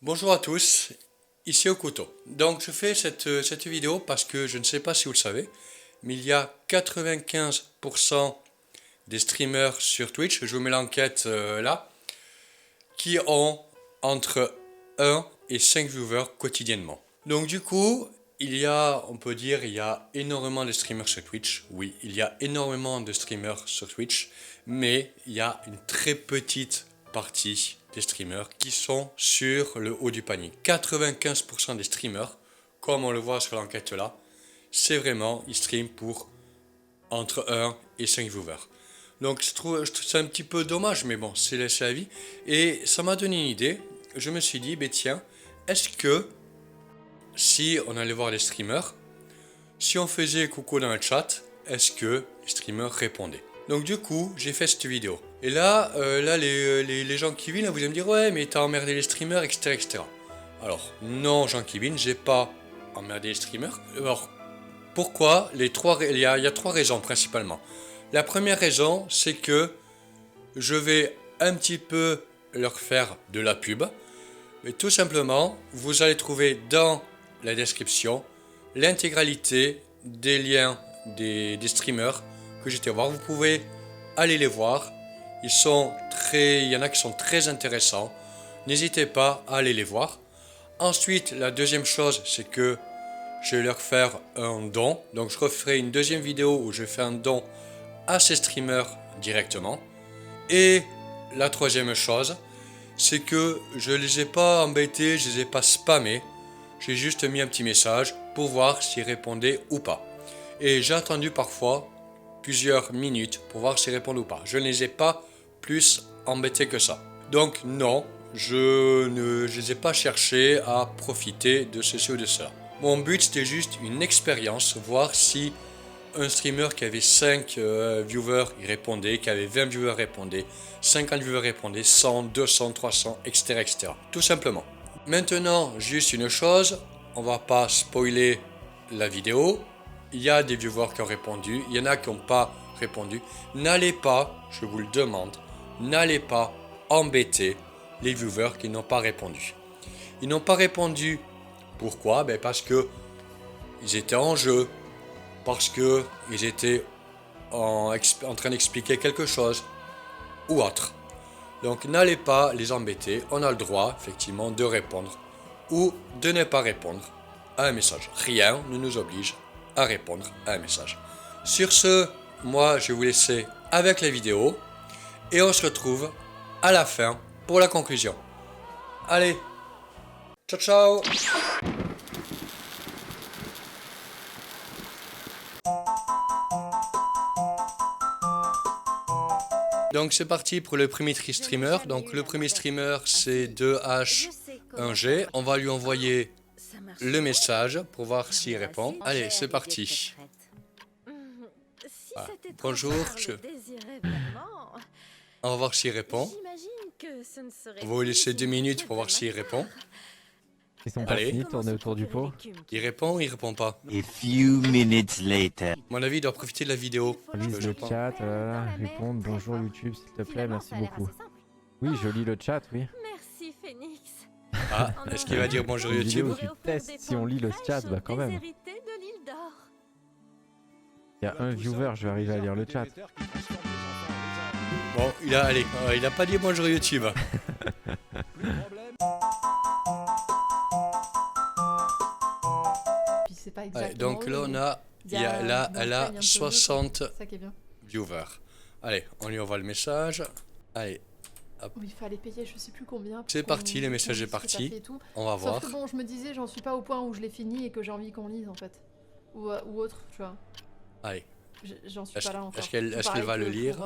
Bonjour à tous, ici Okuto. Donc je fais cette vidéo parce que je ne sais pas si vous le savez, mais il y a 95% des streamers sur Twitch, je vous mets l'enquête là, qui ont entre 1 et 5 viewers quotidiennement. Donc du coup, on peut dire, il y a énormément de streamers sur Twitch. Oui, il y a énormément de streamers sur Twitch, mais il y a une très petite partie des streamers qui sont sur le haut du panier. 95% des streamers, comme on le voit sur l'enquête là, c'est vraiment, ils streament pour entre 1 et 5 viewers. Donc je trouve c'est un petit peu dommage, mais bon, c'est la vie. Et ça m'a donné une idée. Je me suis dit, ben tiens, est-ce que si on allait voir les streamers, si on faisait coucou dans le chat, est-ce que les streamers répondaient? Donc du coup, j'ai fait cette vidéo. Et là, les gens qui viennent, vous allez me dire, ouais, mais t'as emmerdé les streamers, etc., etc. Alors, non, Jean Kevin, j'ai pas emmerdé les streamers. Alors, pourquoi? Il y a trois raisons principalement. La première raison, c'est que je vais un petit peu leur faire de la pub. Mais tout simplement, vous allez trouver dans la description l'intégralité des liens des streamers que j'étais voir. Vous pouvez aller les voir. Il y en a qui sont très intéressants. N'hésitez pas à aller les voir. Ensuite, la deuxième chose, c'est que je vais leur faire un don. Donc je referai une deuxième vidéo où je fais un don à ces streamers directement. Et la troisième chose, c'est que je les ai pas embêtés, je les ai pas spammés. J'ai juste mis un petit message pour voir s'ils répondaient ou pas. Et j'ai attendu parfois plusieurs minutes pour voir s'ils répondent ou pas. Je ne les ai pas plus embêtés que ça. Donc non, je ne les ai pas cherchés à profiter de ceci ou de cela. Mon but c'était juste une expérience, voir si un streamer qui avait 5 viewers il répondait, qui avait 20 viewers répondait, 50 viewers répondait, 100, 200, 300, etc., etc. Tout simplement. Maintenant, juste une chose, on va pas spoiler la vidéo. Il y a des viewers qui ont répondu, il y en a qui n'ont pas répondu. N'allez pas, je vous le demande, n'allez pas embêter les viewers qui n'ont pas répondu. Ils n'ont pas répondu. Pourquoi? Parce que ils étaient en jeu, parce qu'ils étaient en train d'expliquer quelque chose ou autre. Donc n'allez pas les embêter, on a le droit effectivement de répondre ou de ne pas répondre à un message. Rien ne nous oblige à répondre à un message. Sur ce, moi je vais vous laisser avec la vidéo et on se retrouve à la fin pour la conclusion. Allez, ciao ciao. Donc c'est parti pour le premier streamer. Donc le premier streamer c'est 2H1G. On va lui envoyer le message pour voir s'il répond. Allez, c'est parti. Voilà. Bonjour. On va voir s'il répond. On va vous laisser 2 minutes pour voir s'il répond. Ils sont pas finis de tourner autour du pot. Il répond ou il répond pas? A few minutes later. À mon avis, il doit profiter de la vidéo. Lise le chat, répondre bonjour YouTube s'il te plaît, merci beaucoup. Oui, je lis le chat, oui. Merci Phoenix. Ah, est-ce qu'il va dire bonjour Une vidéo YouTube? où tu testes si on lit le chat, bah quand même. Il y a un viewer, je vais arriver à lire le chat. Bon, il a pas dit bonjour YouTube. Ouais, donc là, elle a 60 viewers. Allez, on lui envoie le message. Allez, hop. Il fallait payer je sais plus combien. C'est parti, le message est parti. On va voir. Sauf que bon, je me disais, j'en suis pas au point où je l'ai fini et que j'ai envie qu'on lise en fait. Ou autre, tu vois. Allez. J'en suis pas là encore. Est-ce qu'elle va le lire?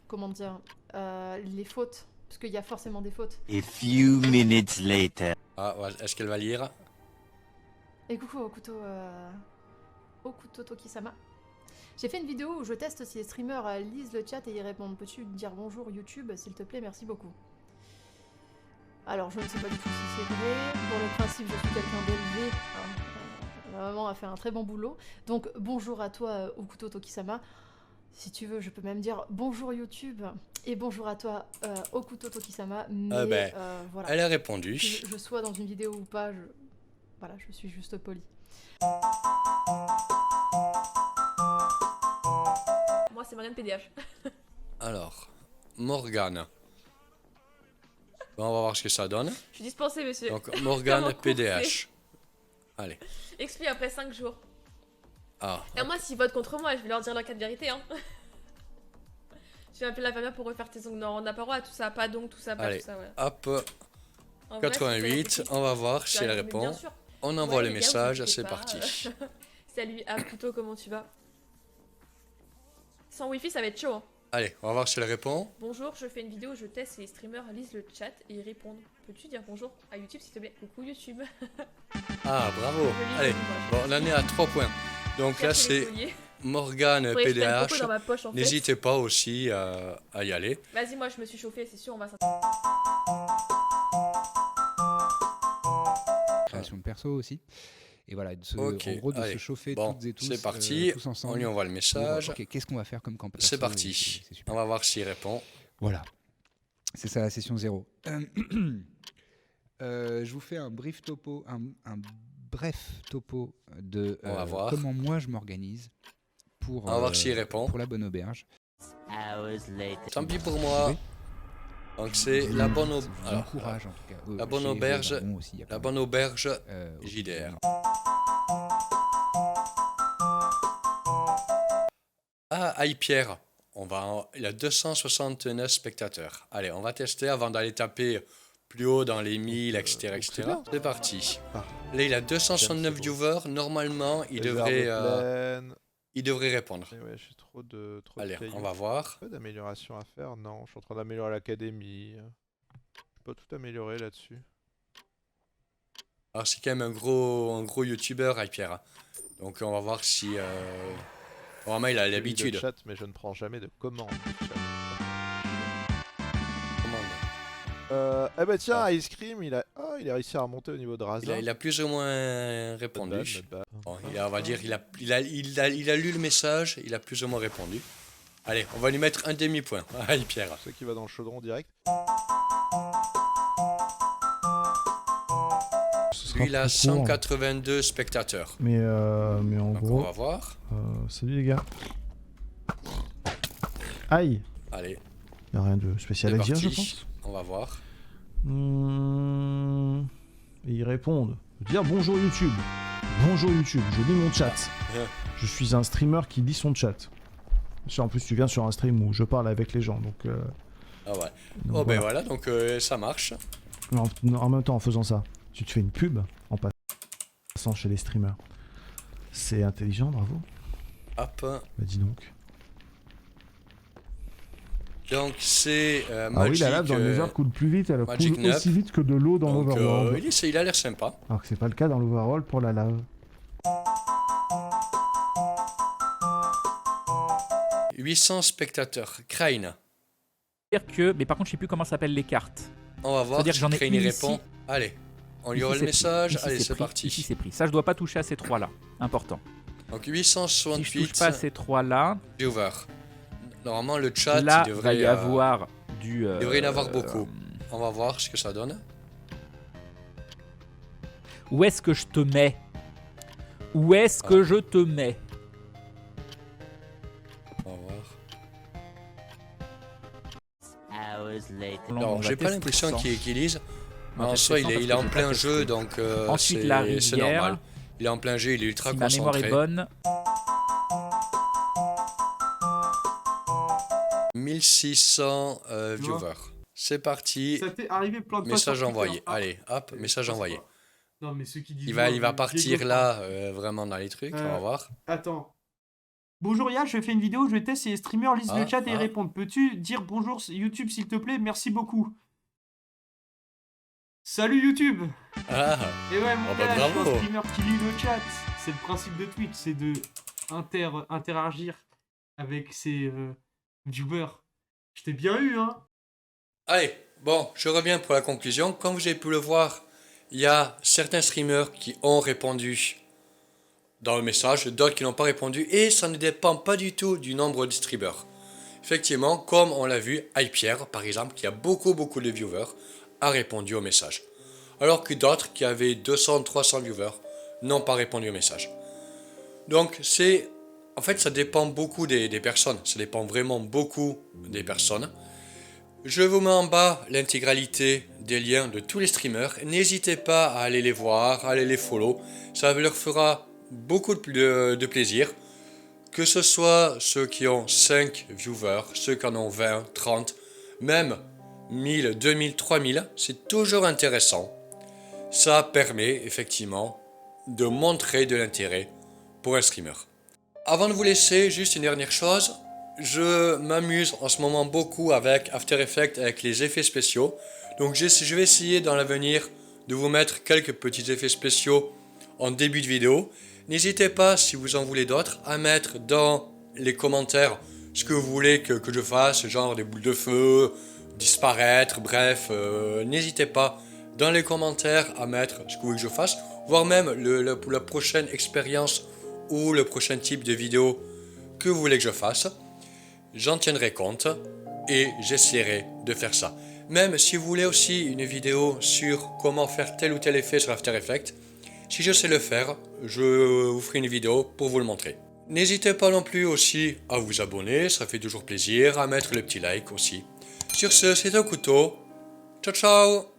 Comment dire, les fautes. Parce qu'il y a forcément des fautes. A few minutes later. Ah, est-ce qu'elle va lire? Et coucou Okuto Tokisama. J'ai fait une vidéo où je teste si les streamers lisent le chat et y répondent. Peux-tu dire bonjour YouTube s'il te plaît, merci beaucoup. Alors je ne sais pas du tout si c'est vrai. Pour le principe, je suis quelqu'un d'élevé. Ma maman a fait un très bon boulot. Donc bonjour à toi Okuto Tokisama. Si tu veux, je peux même dire bonjour YouTube et bonjour à toi, Okuto Tokisama. Mais ben, voilà. Elle a répondu. Que je sois dans une vidéo ou pas, voilà, je suis juste poli. Moi, c'est Marianne PDH. Alors, Morgane. Bon, on va voir ce que ça donne. Je suis dispensée, monsieur. Donc, Morgane Comment PDH. Allez. Explique après 5 jours. Ah, Et moi, s'ils votent contre moi, je vais leur dire la 4 vérité. Hein. Je vais appeler la famille pour refaire tes ongles. Non, on n'a pas le droit à tout ça. Pas d'ongles, tout ça, pas allez. tout ça. Ouais. Hop, En vrai, 88. c'était- On va voir si Tu elle as- mais bien répond. sûr. On envoie Ouais, le les gars, message, vous c'est inquiétez pas. parti. Salut, Akuto, comment tu vas? Sans wifi, ça va être chaud. Hein. Allez, on va voir si elle répond. Bonjour, je fais une vidéo où je teste et les streamers lisent le chat et y répondent. Peux-tu dire bonjour à YouTube s'il te plaît? Coucou YouTube. Ah, bravo. lis Allez, le message. bon, on en est à 3 points. Donc là, Chercher les c'est colliers. Morgane Faudrait que je prenne beaucoup PDH. dans ma poche, en fait. N'hésitez pas aussi à y aller. Vas-y, moi je me suis chauffée, c'est sûr, on va s'en. Création de perso aussi. Et voilà, Ok, en gros, de allez. se chauffer Bon, toutes et tous, c'est parti. tous ensemble. On lui envoie le pour, message. ok, qu'est-ce qu'on va faire comme camp perso, C'est et parti. c'est super. On va voir s'il répond. Voilà, c'est ça la session 0. Je vous fais un bref topo, un bref topo de On va voir. comment moi je m'organise pour, On va voir s'il répond. pour la bonne auberge. Hours later. Tant pis pour moi. Oui. Donc c'est la bonne Je vous alors, encourage en tout cas. la bonne Chez auberge, Dragon aussi, il y a pas la mal. bonne auberge Aussi, JDR. Ah, Pierre, il a 269 spectateurs. Allez, on va tester avant d'aller taper plus haut dans les 1000, etc. etc. bien. C'est parti. Ah. Là, il a 269 J'aime, c'est beau. viewers. Normalement, il devrait répondre. Et ouais, j'ai trop de Allez, cailloux. on va voir. Pas d'amélioration à faire, non. Je suis en train d'améliorer l'académie. Je peux pas tout améliorer là-dessus. Alors, c'est quand même un gros youtubeur, Pierre. Donc, on va voir si... Vraiment, il a J'ai mis le l'habitude. chat, mais je ne prends jamais de commandes. de chat. Eh bah tiens, Ah. Ice Cream, il a réussi à remonter au niveau de Raza. Il a plus ou moins Not répondu. bad, not bad. Bon, on va dire il a lu le message, il a plus ou moins répondu. Allez, on va lui mettre un demi-point. Allez, Pierre. C'est qui va dans le chaudron direct. Ce sera Lui, il a plus court. 182 spectateurs. Mais en Donc, on gros, va voir. salut les gars. Aïe, Allez, y a rien de spécial c'est à dire, je parti. pense. On va voir. Et ils répondent. Dire bonjour YouTube. Bonjour YouTube, je lis mon chat. Je suis un streamer qui lit son chat. En plus, tu viens sur un stream où je parle avec les gens, donc. Ah ouais. donc Oh ben voilà. voilà, donc ça marche. En même temps, en faisant ça, tu te fais une pub en passant chez les streamers. C'est intelligent, bravo. Hop. Bah dis donc. Donc c'est Ah oui, Magic. la lave dans le Nether coule plus vite, elle Magic coule aussi vite que de l'eau dans donc, l'Overworld. il a l'air sympa. Alors que c'est pas le cas dans l'Overworld pour la lave. 800 spectateurs. Crane. Dire que, mais par contre, je sais plus comment s'appellent les cartes. On va voir C'est-à-dire si que j'en ai Crane une y ici. répond. Allez, on lui Ici, envoie le c'est message. pris. Ici, Allez, c'est pris. parti. Ici, c'est pris. Ça, je dois pas toucher à ces trois-là. Important. Donc Si je 868 touche pas à ces trois-là, viewers. Normalement, le chat, là, il va devrait y avoir du. il devrait y en avoir beaucoup. On va voir ce que ça donne. Où est-ce que je te mets? Où est-ce que je te mets? On va voir. Hours later. On Non, va j'ai pas tester l'impression sans. qu'il lise. On va En tester soi, sans il parce est que en j'ai plein pas jeu, testé. donc Ensuite, la c'est rivière. normal. Il est en plein jeu, il est ultra Si ma mémoire concentré. est bonne, 1600 viewers. C'est parti. Ça t'est arrivé plein de fois Message sur Twitter. envoyé. Ah, Allez, hop, message passe envoyé. pas. Non, mais ceux qui disent. Il va partir là, vraiment dans les trucs. On va voir. Attends. Bonjour Yann, je fais une vidéo, je teste et les streamers lisent le chat et ah. répondent. Peux-tu dire bonjour YouTube s'il te plaît? Merci beaucoup. Salut YouTube. Ah, Et ouais, mon Oh bah gars, je suis bravo. un streamer qui lit le chat. C'est le principe de Twitch, c'est de interagir avec ses viewers. Je t'ai bien eu, hein. allez, bon, je reviens pour la conclusion. Comme vous avez pu le voir, il y a certains streamers qui ont répondu dans le message, d'autres qui n'ont pas répondu, et ça ne dépend pas du tout du nombre de streamers. Effectivement, comme on l'a vu, iPierre, par exemple, qui a beaucoup de viewers, a répondu au message. Alors que d'autres qui avaient 200-300 viewers n'ont pas répondu au message. Donc en fait ça dépend beaucoup des personnes, ça dépend vraiment beaucoup des personnes. Je vous mets en bas l'intégralité des liens de tous les streamers, n'hésitez pas à aller les voir, à aller les follow, ça leur fera beaucoup de plaisir. Que ce soit ceux qui ont 5 viewers, ceux qui en ont 20, 30, même 1000, 2000, 3000, c'est toujours intéressant. Ça permet effectivement de montrer de l'intérêt pour un streamer. Avant de vous laisser, juste une dernière chose. Je m'amuse en ce moment beaucoup avec After Effects, avec les effets spéciaux. Donc je vais essayer dans l'avenir de vous mettre quelques petits effets spéciaux en début de vidéo. N'hésitez pas, si vous en voulez d'autres, à mettre dans les commentaires ce que vous voulez que je fasse, genre des boules de feu, disparaître, bref. N'hésitez pas dans les commentaires à mettre ce que vous voulez que je fasse, voire même la prochaine expérience ou le prochain type de vidéo que vous voulez que je fasse. J'en tiendrai compte et j'essaierai de faire ça. Même si vous voulez aussi une vidéo sur comment faire tel ou tel effet sur After Effects, si je sais le faire, je vous ferai une vidéo pour vous le montrer. N'hésitez pas non plus aussi à vous abonner, ça fait toujours plaisir, à mettre le petit like aussi. Sur ce, c'est un couteau. Ciao ciao!